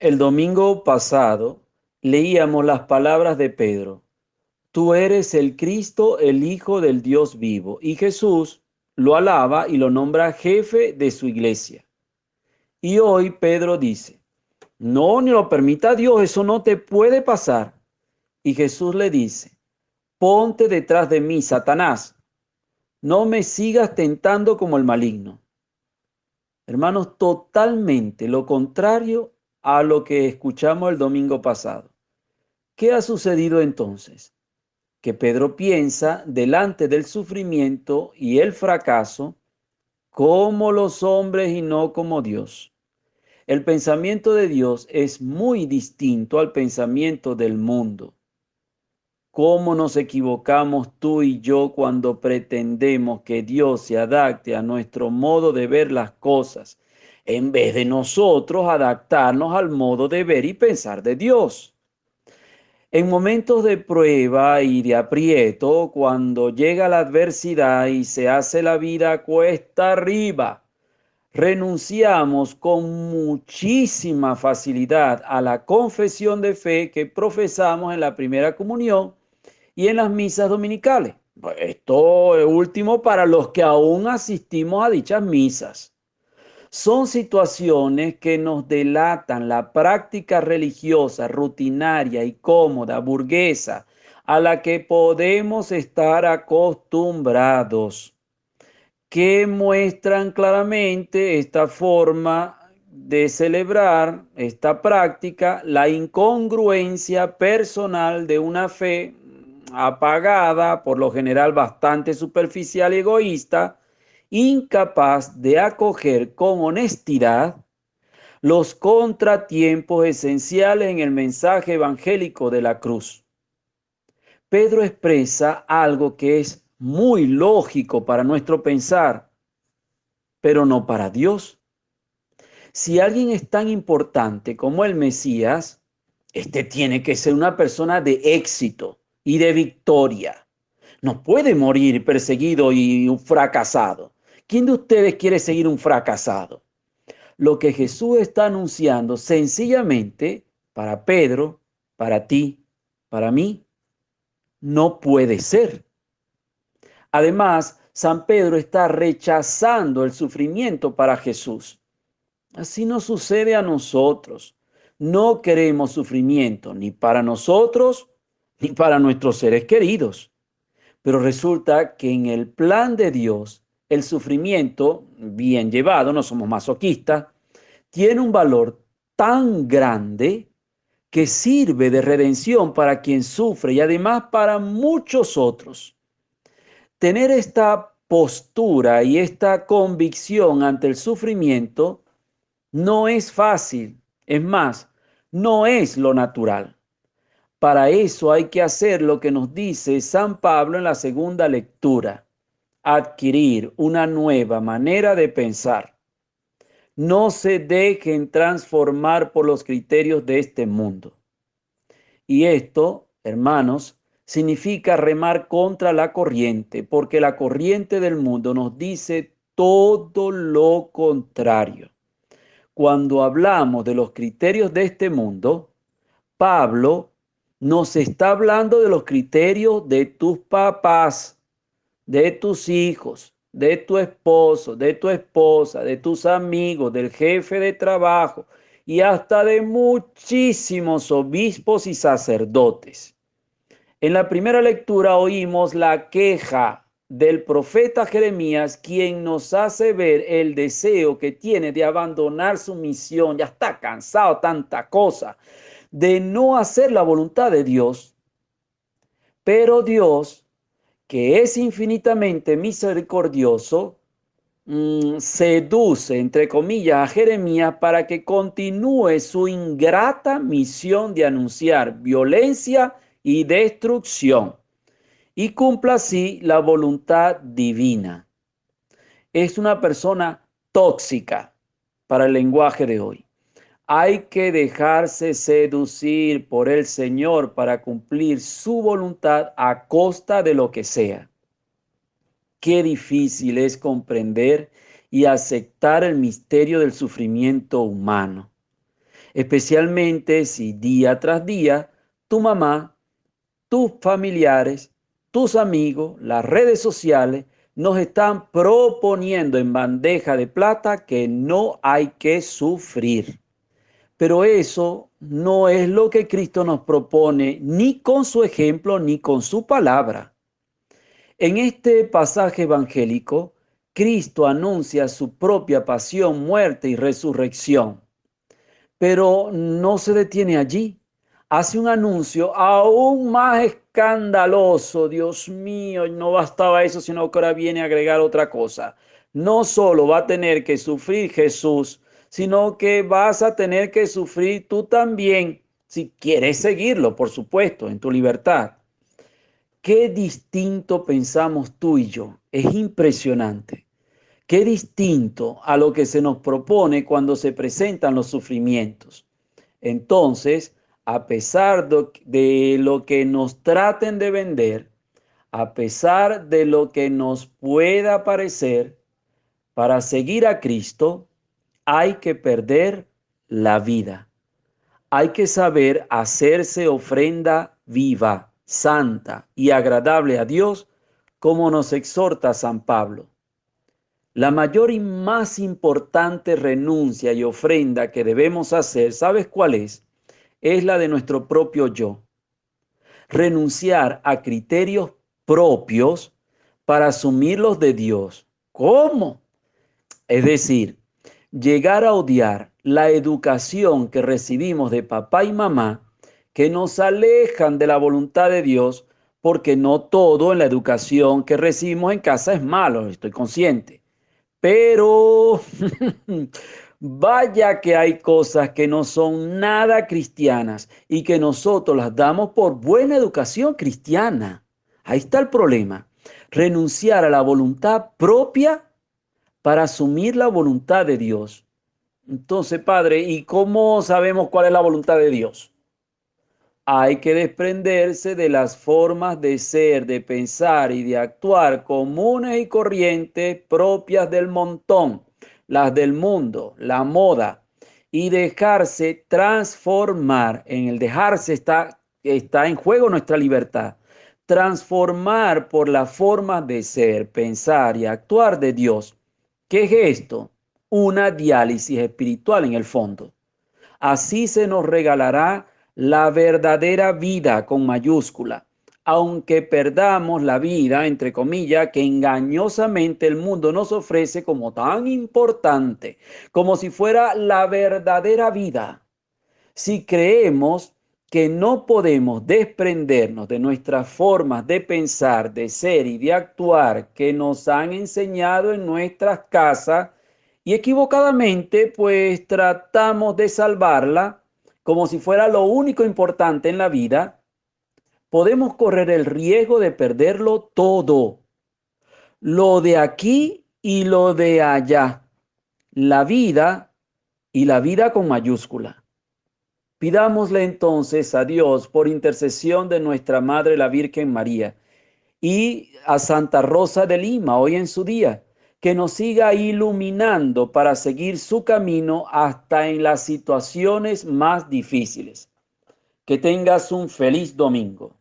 El domingo pasado leíamos las palabras de Pedro. Tú eres el Cristo, el Hijo del Dios vivo. Y Jesús lo alaba y lo nombra jefe de su iglesia. Y hoy Pedro dice, no, ni lo permita Dios, eso no te puede pasar. Y Jesús le dice, ponte detrás de mí, Satanás, no me sigas tentando como el maligno. Hermanos, totalmente lo contrario a lo que escuchamos el domingo pasado. ¿Qué ha sucedido entonces? Que Pedro piensa delante del sufrimiento y el fracaso como los hombres y no como Dios. El pensamiento de Dios es muy distinto al pensamiento del mundo. ¿Cómo nos equivocamos tú y yo cuando pretendemos que Dios se adapte a nuestro modo de ver las cosas, en vez de nosotros adaptarnos al modo de ver y pensar de Dios? En momentos de prueba y de aprieto, cuando llega la adversidad y se hace la vida cuesta arriba, renunciamos con muchísima facilidad a la confesión de fe que profesamos en la primera comunión y en las misas dominicales. Esto es último para los que aún asistimos a dichas misas. Son situaciones que nos delatan la práctica religiosa, rutinaria y cómoda, burguesa, a la que podemos estar acostumbrados, que muestran claramente esta forma de celebrar esta práctica, la incongruencia personal de una fe apagada, por lo general bastante superficial y egoísta, incapaz de acoger con honestidad los contratiempos esenciales en el mensaje evangélico de la cruz. Pedro expresa algo que es muy lógico para nuestro pensar, pero no para Dios. Si alguien es tan importante como el Mesías, este tiene que ser una persona de éxito y de victoria. No puede morir perseguido y un fracasado. ¿Quién de ustedes quiere seguir un fracasado? Lo que Jesús está anunciando sencillamente para Pedro, para ti, para mí, no puede ser. Además, San Pedro está rechazando el sufrimiento para Jesús. Así nos sucede a nosotros. No queremos sufrimiento ni para nosotros ni para nuestros seres queridos. Pero resulta que en el plan de Dios, el sufrimiento, bien llevado, no somos masoquistas, tiene un valor tan grande que sirve de redención para quien sufre y además para muchos otros. Tener esta postura y esta convicción ante el sufrimiento no es fácil, es más, no es lo natural. Para eso hay que hacer lo que nos dice San Pablo en la segunda lectura, adquirir una nueva manera de pensar. No se dejen transformar por los criterios de este mundo. Y esto, hermanos, significa remar contra la corriente, porque la corriente del mundo nos dice todo lo contrario. Cuando hablamos de los criterios de este mundo, Pablo nos está hablando de los criterios de tus papás, de tus hijos, de tu esposo, de tu esposa, de tus amigos, del jefe de trabajo y hasta de muchísimos obispos y sacerdotes. En la primera lectura oímos la queja del profeta Jeremías, quien nos hace ver el deseo que tiene de abandonar su misión, ya está cansado de tanta cosa, de no hacer la voluntad de Dios, pero Dios, que es infinitamente misericordioso, seduce, entre comillas, a Jeremías para que continúe su ingrata misión de anunciar violencia y destrucción y cumpla así la voluntad divina. Es una persona tóxica para el lenguaje de hoy. Hay que dejarse seducir por el Señor para cumplir su voluntad a costa de lo que sea. Qué difícil es comprender y aceptar el misterio del sufrimiento humano. especialmente si día tras día tu mamá, tus familiares, tus amigos, las redes sociales nos están proponiendo en bandeja de plata que no hay que sufrir. Pero eso no es lo que Cristo nos propone ni con su ejemplo ni con su palabra. En este pasaje evangélico, Cristo anuncia su propia pasión, muerte y resurrección, pero no se detiene allí. Hace un anuncio aún más escandaloso. Dios mío, no bastaba eso, sino que ahora viene a agregar otra cosa. No solo va a tener que sufrir Jesús, sino que vas a tener que sufrir tú también, si quieres seguirlo, por supuesto, en tu libertad. Qué distinto pensamos tú y yo. Es impresionante. Qué distinto a lo que se nos propone cuando se presentan los sufrimientos. Entonces, a pesar de lo que nos traten de vender, a pesar de lo que nos pueda parecer, para seguir a Cristo hay que perder la vida. Hay que saber hacerse ofrenda viva, santa y agradable a Dios, como nos exhorta San Pablo. La mayor y más importante renuncia y ofrenda que debemos hacer, ¿sabes cuál es? Es la de nuestro propio yo. Renunciar a criterios propios para asumir los de Dios. ¿Cómo? Es decir, llegar a odiar la educación que recibimos de papá y mamá, que nos alejan de la voluntad de Dios, porque no todo en la educación que recibimos en casa es malo, estoy consciente. Pero vaya que hay cosas que no son nada cristianas y que nosotros las damos por buena educación cristiana. Ahí está el problema. Renunciar a la voluntad propia para asumir la voluntad de Dios. Entonces, Padre, ¿y cómo sabemos cuál es la voluntad de Dios? Hay que desprenderse de las formas de ser, de pensar y de actuar comunes y corrientes propias del montón, las del mundo, la moda, y dejarse transformar. En el dejarse está en juego nuestra libertad. Transformar por las formas de ser, pensar y actuar de Dios. ¿Qué es esto? Una diálisis espiritual en el fondo. Así se nos regalará la verdadera vida con mayúscula, aunque perdamos la vida, entre comillas, que engañosamente el mundo nos ofrece como tan importante, como si fuera la verdadera vida. Si creemos que no podemos desprendernos de nuestras formas de pensar, de ser y de actuar que nos han enseñado en nuestras casas y equivocadamente pues tratamos de salvarla como si fuera lo único importante en la vida, podemos correr el riesgo de perderlo todo, lo de aquí y lo de allá, la vida y la vida con mayúscula. Pidámosle entonces a Dios por intercesión de nuestra Madre la Virgen María y a Santa Rosa de Lima hoy en su día, que nos siga iluminando para seguir su camino hasta en las situaciones más difíciles. Que tengas un feliz domingo.